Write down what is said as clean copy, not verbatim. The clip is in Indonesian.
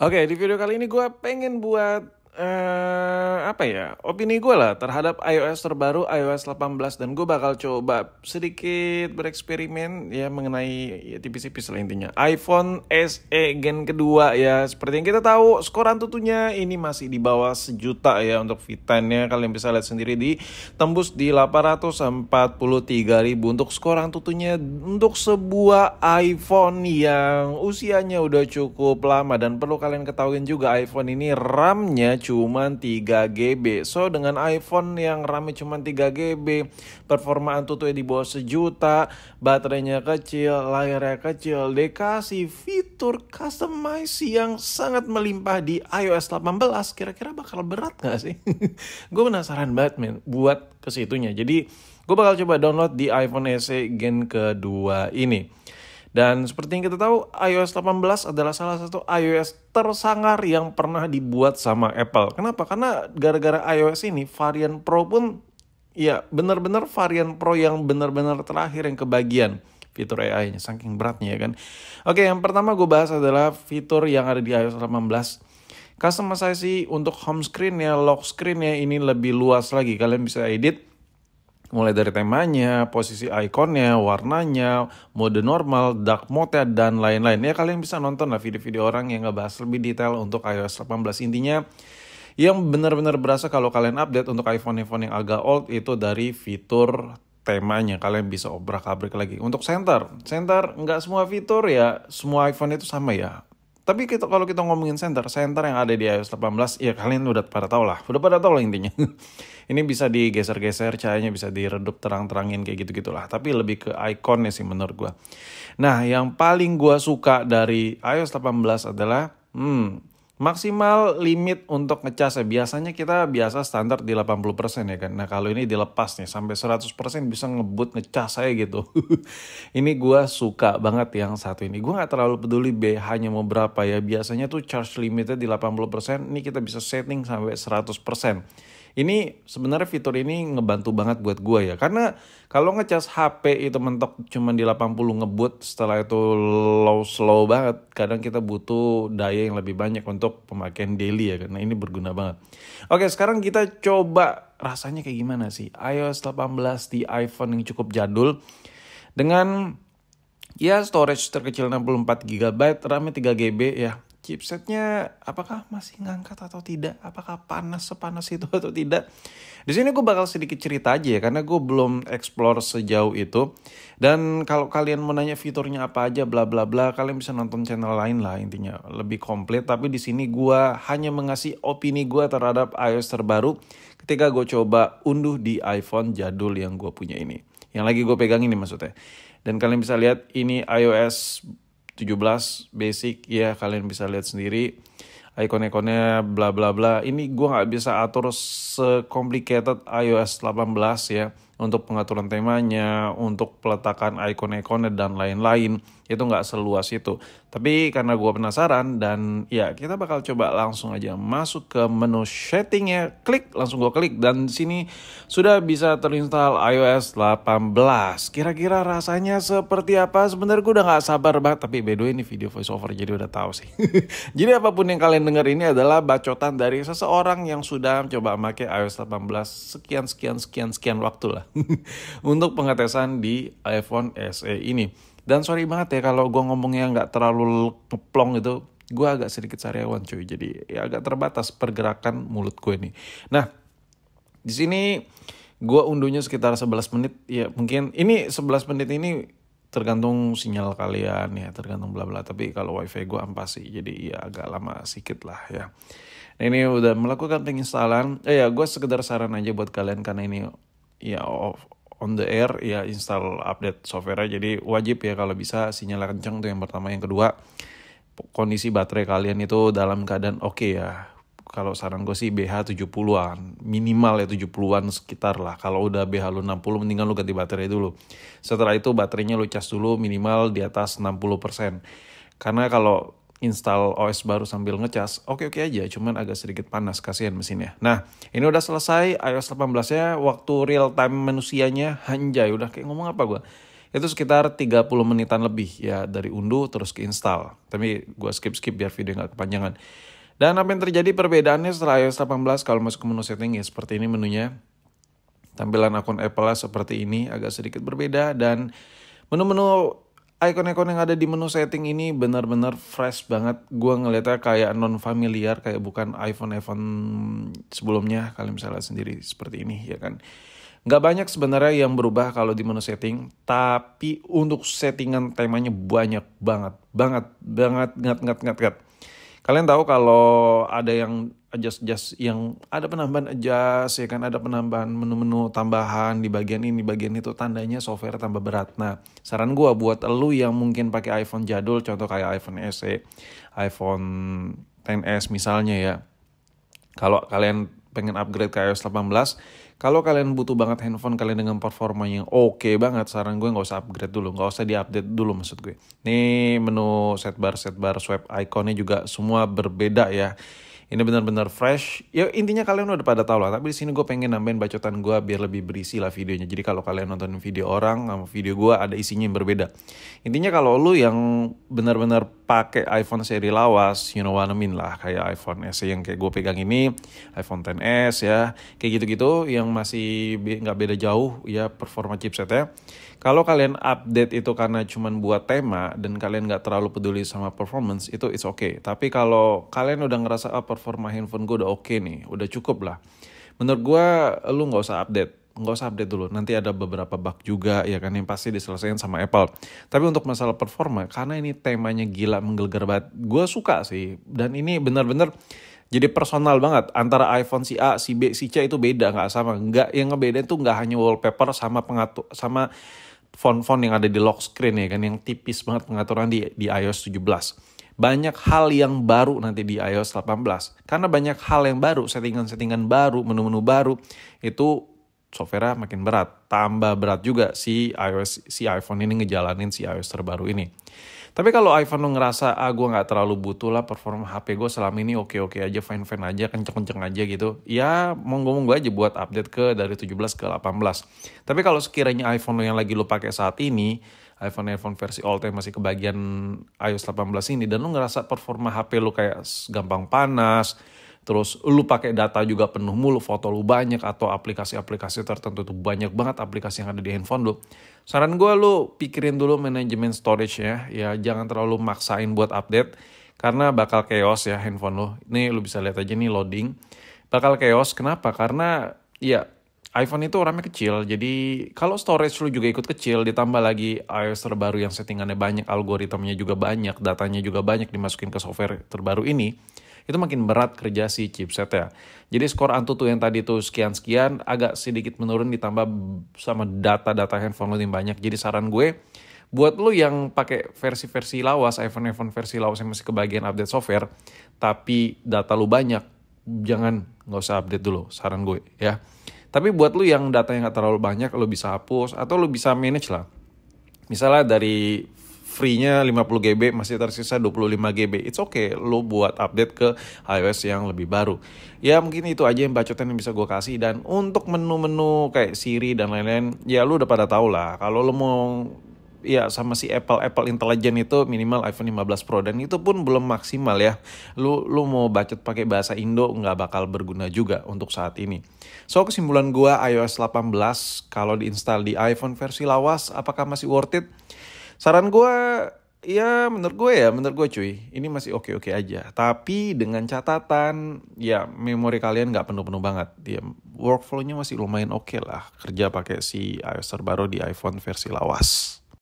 Oke, di video kali ini gue pengen buat opini gue lah terhadap iOS terbaru iOS 18 dan gue bakal coba sedikit bereksperimen ya mengenai ya, tipis-tipis lah intinya. iPhone SE Gen kedua ya, seperti yang kita tahu skor Antutunya ini masih di bawah 1 juta ya untuk V10-nya. Kalian bisa lihat sendiri tembus di 843.000 untuk skor Antutunya untuk sebuah iPhone yang usianya udah cukup lama. Dan perlu kalian ketahuin juga iPhone ini RAM-nya cuma 3 GB. So dengan iPhone yang RAM-nya cuma 3 GB, performa Antutu di bawah 1 juta, baterainya kecil, layarnya kecil, dikasih fitur customize yang sangat melimpah di iOS 18, kira-kira bakal berat gak sih? Gue penasaran banget men buat kesitunya. Jadi gue bakal coba download di iPhone SE Gen kedua ini. Dan seperti yang kita tahu, iOS 18 adalah salah satu iOS tersangar yang pernah dibuat sama Apple. Kenapa? Karena gara-gara iOS ini, varian Pro pun ya benar-benar varian Pro yang benar-benar terakhir yang kebagian fitur AI-nya, saking beratnya ya kan. Oke, yang pertama gue bahas adalah fitur yang ada di iOS 18. Customization untuk home screen-nya, lock screen-nya ini lebih luas lagi. Kalian bisa edit mulai dari temanya, posisi ikonnya, warnanya, mode normal, dark mode dan lain-lain. Ya kalian bisa nonton lah video-video orang yang ngebahas lebih detail untuk iOS 18. Intinya yang benar-benar berasa kalau kalian update untuk iPhone-iPhone yang agak old itu dari fitur temanya. Kalian bisa obrak-abrik lagi. Untuk center nggak semua fitur ya semua iPhone itu sama ya. Tapi kalau kita ngomongin center yang ada di iOS 18, ya kalian udah pada tahu lah intinya. Ini bisa digeser-geser, cahayanya bisa diredup terang-terangin kayak gitu-gitulah. Tapi lebih ke ikonnya sih menurut gue. Nah, yang paling gue suka dari iOS 18 adalah maksimal limit untuk ngecas ya. Biasanya kita biasa standar di 80% ya kan. Nah kalau ini dilepas nih sampai 100% bisa ngebut ngecas saya gitu. Ini gue suka banget yang satu ini. Gue gak terlalu peduli BH-nya mau berapa ya. Biasanya tuh charge limitnya di 80%. Ini kita bisa setting sampai 100%. Ini sebenarnya fitur ini ngebantu banget buat gue ya. Karena kalau ngecas HP itu mentok cuma di 80 ngebut, setelah itu slow banget. Kadang kita butuh daya yang lebih banyak untuk pemakaian daily ya. Karena ini berguna banget. Oke, sekarang kita coba rasanya kayak gimana sih iOS 18 di iPhone yang cukup jadul. Dengan ya storage terkecil 64 GB, RAM-nya 3 GB ya. Chipsetnya apakah masih ngangkat atau tidak? Apakah sepanas itu atau tidak? Di sini gue bakal sedikit cerita aja ya, karena gue belum explore sejauh itu. Dan kalau kalian mau nanya fiturnya apa aja, bla bla bla, kalian bisa nonton channel lain lah intinya lebih komplit. Tapi di sini gue hanya mengasih opini gue terhadap iOS terbaru ketika gue coba unduh di iPhone jadul yang gue punya ini, yang lagi gue pegang ini maksudnya. Dan kalian bisa lihat ini iOS 17 basic ya, kalian bisa lihat sendiri ikon-ikonnya bla bla bla. Ini gue nggak bisa atur secomplicated iOS 18 ya, untuk pengaturan temanya, untuk peletakan ikon-ikonnya dan lain-lain. Itu nggak seluas itu. Tapi karena gue penasaran dan ya kita bakal coba langsung aja masuk ke menu settingnya, langsung gue klik dan di sini sudah bisa terinstall iOS 18. Kira-kira rasanya seperti apa? Sebenarnya gue udah nggak sabar banget, tapi by the way ini video voice over jadi udah tahu sih. Jadi apapun yang kalian dengar ini adalah bacotan dari seseorang yang sudah coba pakai iOS 18 sekian waktu lah untuk pengetesan di iPhone SE ini. Dan sorry banget ya kalau gue ngomongnya nggak terlalu ngeplong gitu. Gue agak sedikit sariawan cuy, jadi ya agak terbatas pergerakan mulut gue nih. Nah, di sini gue unduhnya sekitar 11 menit. Ya mungkin ini 11 menit ini tergantung sinyal kalian ya, tergantung bla bla. Tapi kalau wifi gue ampas sih, jadi ya agak lama sedikit lah ya. Nah ini udah melakukan penginstalan. Ya gue sekedar saran aja buat kalian karena ini ya on the air ya, install update software. Jadi wajib ya kalau bisa sinyal kenceng tuh yang pertama. Yang kedua, kondisi baterai kalian itu dalam keadaan oke ya. Kalau saran gue sih BH 70-an, minimal ya 70-an sekitar lah. Kalau udah BH lu 60, mendingan lu ganti baterai dulu. Setelah itu baterainya lu cas dulu minimal di atas 60%. Karena kalau install OS baru sambil ngecas, oke aja, cuman agak sedikit panas, kasihan mesinnya. Nah, ini udah selesai iOS 18-nya, waktu real time manusianya, anjay, udah kayak ngomong apa gue? Itu sekitar 30 menitan lebih ya dari unduh terus ke install. Tapi gue skip biar video nggak kepanjangan. Dan apa yang terjadi perbedaannya setelah iOS 18 kalau masuk ke menu setting ya seperti ini menunya. Tampilan akun Apple seperti ini agak sedikit berbeda dan menu-menu icon-icon yang ada di menu setting ini benar-benar fresh banget. Gue ngeliatnya kayak non-familiar, kayak bukan iPhone sebelumnya. Kalian bisa lihat sendiri seperti ini ya kan. Nggak banyak sebenarnya yang berubah kalau di menu setting, tapi untuk settingan temanya banyak banget. Kalian tahu kalau ada yang adjust yang ada penambahan adjust ya kan, ada penambahan menu-menu tambahan di bagian ini, bagian itu, tandanya software tambah berat. Nah, saran gue buat elu yang mungkin pakai iPhone jadul, contoh kayak iPhone SE, iPhone XS misalnya ya. Kalau kalian pengen upgrade ke iOS 18, kalau kalian butuh banget handphone kalian dengan performa yang oke banget, saran gue nggak usah upgrade dulu, nggak usah diupdate dulu maksud gue. Nih menu setbar, swipe iconnya juga semua berbeda ya. Ini benar-benar fresh. Ya intinya kalian udah pada tahu lah. Tapi di sini gue pengen nambahin bacotan gue biar lebih berisi lah videonya. Jadi kalau kalian nonton video orang sama video gue ada isinya yang berbeda. Intinya kalau lu yang benar-benar pakai iPhone seri lawas, you know what I mean lah, kayak iPhone SE yang kayak gue pegang ini, iPhone XS ya, kayak gitu-gitu yang masih nggak beda jauh ya performa chipsetnya. Kalau kalian update itu karena cuman buat tema dan kalian nggak terlalu peduli sama performance, itu it's okay. Tapi kalau kalian udah ngerasa performa handphone gue udah oke nih, udah cukup lah. Menurut gue lu nggak usah update dulu. Nanti ada beberapa bug juga ya kan yang pasti diselesaikan sama Apple. Tapi untuk masalah performa, karena ini temanya gila menggelegar banget, gue suka sih. Dan ini benar-benar jadi personal banget. Antara iPhone si A, si B, si C itu beda, nggak sama. Nggak, yang ngebedain tuh nggak hanya wallpaper sama pengatur sama font-font yang ada di lock screen ya kan, yang tipis banget pengaturan di iOS 17. Banyak hal yang baru nanti di iOS 18. Karena banyak hal yang baru, settingan-settingan baru, menu-menu baru, itu software makin berat. Tambah berat juga si iPhone ini ngejalanin si iOS terbaru ini. Tapi kalau iPhone lo ngerasa, gue gak terlalu butuh lah performa HP gue selama ini oke-oke aja, fine-fine aja, kenceng-kenceng aja gitu. Ya monggo-monggo aja buat update dari 17 ke 18. Tapi kalau sekiranya iPhone lo yang lagi lo pakai saat ini, iPhone versi old yang masih kebagian iOS 18 ini, dan lo ngerasa performa HP lo kayak gampang panas, terus lu pakai data juga penuh mulu, foto lu banyak, atau aplikasi-aplikasi tertentu tuh banyak banget aplikasi yang ada di handphone lu. Saran gue lu pikirin dulu manajemen storage-nya, ya jangan terlalu maksain buat update, karena bakal chaos ya handphone lu. Ini lu bisa lihat aja nih loading, bakal chaos. Kenapa? Karena ya iPhone itu RAM-nya kecil, jadi kalau storage lu juga ikut kecil, ditambah lagi iOS terbaru yang settingannya banyak, algoritmanya juga banyak, datanya juga banyak dimasukin ke software terbaru ini, itu makin berat kerja si chipset ya. Jadi skor Antutu yang tadi tuh sekian-sekian agak sedikit menurun, ditambah sama data-data handphone lu yang banyak. Jadi saran gue, buat lu yang pakai versi-versi lawas, iPhone versi lawas yang masih kebagian update software, tapi data lu banyak, nggak usah update dulu, saran gue ya. Tapi buat lu yang data yang nggak terlalu banyak, lu bisa hapus atau lu bisa manage lah. Misalnya dari free-nya 50 GB masih tersisa 25 GB. It's okay lu buat update ke iOS yang lebih baru. Ya mungkin itu aja yang bacotan yang bisa gue kasih. Dan untuk menu-menu kayak Siri dan lain-lain, ya lu udah pada tahu lah. Kalau lu mau ya sama si Apple Intelligent itu minimal iPhone 15 Pro, dan itu pun belum maksimal ya. Lu mau bacot pakai bahasa Indo nggak bakal berguna juga untuk saat ini. So kesimpulan gue, iOS 18 kalau diinstal di iPhone versi lawas apakah masih worth it? Saran gue, ya menurut gue cuy, ini masih oke-oke aja. Tapi dengan catatan, ya memori kalian nggak penuh-penuh banget. Ya, workflow-nya masih lumayan oke lah, kerja pakai si iOS terbaru di iPhone versi lawas.